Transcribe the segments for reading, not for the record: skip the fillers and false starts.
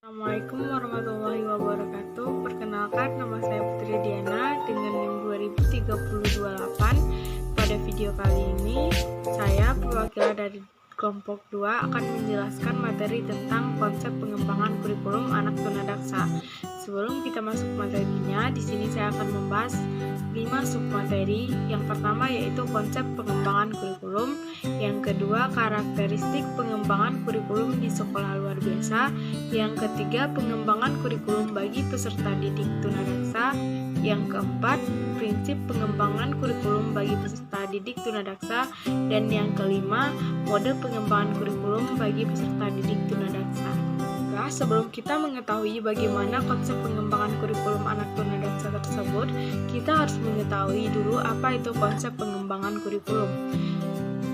Assalamualaikum warahmatullahi wabarakatuh. Perkenalkan, nama saya Putri Diana dengan NIM 203028. Pada video kali ini, saya perwakilan dari kelompok 2 akan menjelaskan materi tentang konsep pengembangan kurikulum anak tunadaksa. Sebelum kita masuk materinya, di sini saya akan membahas 5 submateri. Yang pertama yaitu konsep pengembangan kurikulum, yang kedua karakteristik pengembangan kurikulum di sekolah luar biasa, yang ketiga pengembangan kurikulum bagi peserta didik tunadaksa, yang keempat prinsip pengembangan kurikulum bagi peserta didik tunadaksa, dan yang kelima mode pengembangan kurikulum bagi peserta didik tunadaksa. Sebelum kita mengetahui bagaimana konsep pengembangan kurikulum anak tunadaksa tersebut, kita harus mengetahui dulu apa itu konsep pengembangan kurikulum.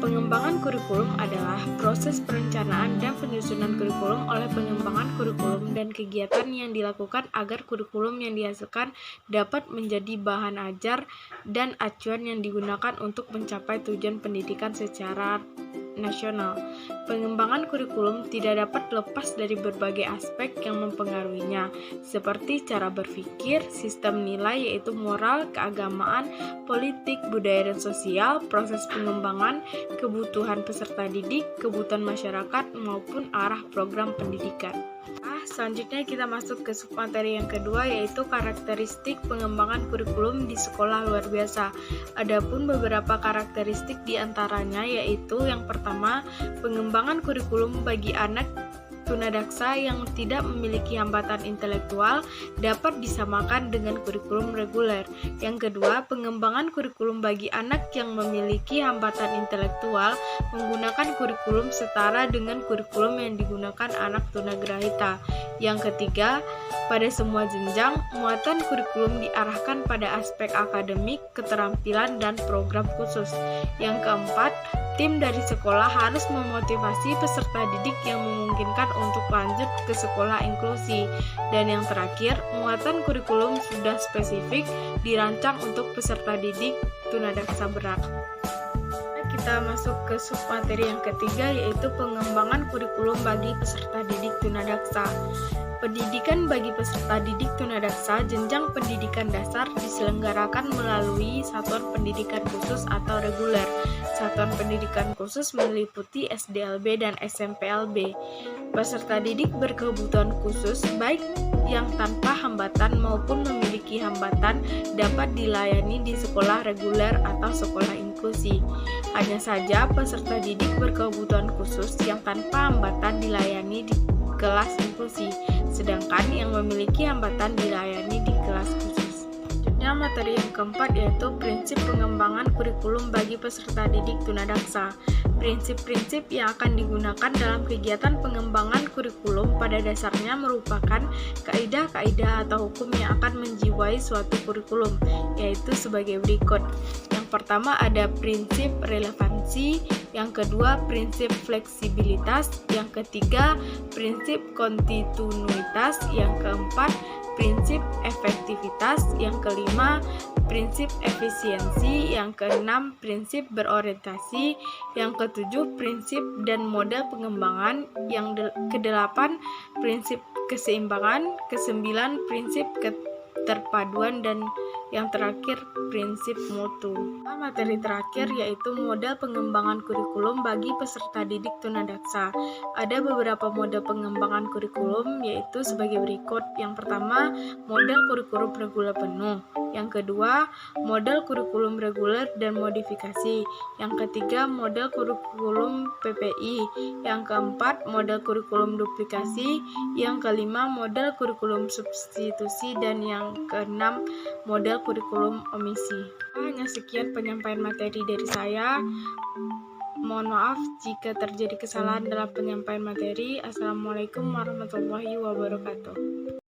Pengembangan kurikulum adalah proses perencanaan dan penyusunan kurikulum oleh pengembangan kurikulum dan kegiatan yang dilakukan agar kurikulum yang dihasilkan dapat menjadi bahan ajar dan acuan yang digunakan untuk mencapai tujuan pendidikan secara nasional. Pengembangan kurikulum tidak dapat lepas dari berbagai aspek yang mempengaruhinya, seperti cara berpikir, sistem nilai yaitu moral, keagamaan, politik, budaya dan sosial, proses pengembangan, kebutuhan peserta didik, kebutuhan masyarakat, maupun arah program pendidikan. Selanjutnya kita masuk ke submateri yang kedua yaitu karakteristik pengembangan kurikulum di sekolah luar biasa. Adapun beberapa karakteristik diantaranya yaitu yang pertama, pengembangan kurikulum bagi anak tunadaksa yang tidak memiliki hambatan intelektual dapat disamakan dengan kurikulum reguler. Yang kedua, pengembangan kurikulum bagi anak yang memiliki hambatan intelektual menggunakan kurikulum setara dengan kurikulum yang digunakan anak tunagrahita. Yang ketiga, pada semua jenjang, muatan kurikulum diarahkan pada aspek akademik, keterampilan, dan program khusus. Yang keempat, tim dari sekolah harus memotivasi peserta didik yang memungkinkan untuk lanjut ke sekolah inklusi. Dan yang terakhir, muatan kurikulum sudah spesifik dirancang untuk peserta didik tunadaksa berat. Kita masuk ke submateri yang ketiga yaitu pengembangan kurikulum bagi peserta didik tunadaksa. Pendidikan bagi peserta didik tunadaksa jenjang pendidikan dasar diselenggarakan melalui satuan pendidikan khusus atau reguler. Satuan pendidikan khusus meliputi SDLB dan SMPLB. Peserta didik berkebutuhan khusus baik yang tanpa hambatan maupun memiliki hambatan dapat dilayani di sekolah reguler atau sekolah inklusi. Hanya saja peserta didik berkebutuhan khusus yang tanpa hambatan dilayani di kelas inklusi, sedangkan yang memiliki hambatan dilayani di kelas khusus. Selanjutnya materi yang keempat yaitu prinsip pengembangan kurikulum bagi peserta didik tunadaksa. Prinsip-prinsip yang akan digunakan dalam kegiatan pengembangan kurikulum pada dasarnya merupakan kaidah-kaidah atau hukum yang akan menjiwai suatu kurikulum, yaitu sebagai berikut. Yang pertama ada prinsip relevansi, yang kedua prinsip fleksibilitas, yang ketiga prinsip kontinuitas, yang keempat prinsip efektivitas, yang kelima prinsip efisiensi, yang keenam prinsip berorientasi, yang ketujuh prinsip dan model pengembangan, yang kedelapan prinsip keseimbangan, kesembilan prinsip keterpaduan, dan yang terakhir prinsip mutu. Materi terakhir yaitu model pengembangan kurikulum bagi peserta didik tunadaksa. Ada beberapa model pengembangan kurikulum yaitu sebagai berikut. Yang pertama, model kurikulum reguler penuh. Yang kedua, model kurikulum reguler dan modifikasi. Yang ketiga, model kurikulum PPI. Yang keempat, model kurikulum duplikasi. Yang kelima, model kurikulum substitusi. Dan yang keenam, model kurikulum omisi. Hanya sekian penyampaian materi dari saya. Mohon maaf jika terjadi kesalahan dalam penyampaian materi. Assalamualaikum warahmatullahi wabarakatuh.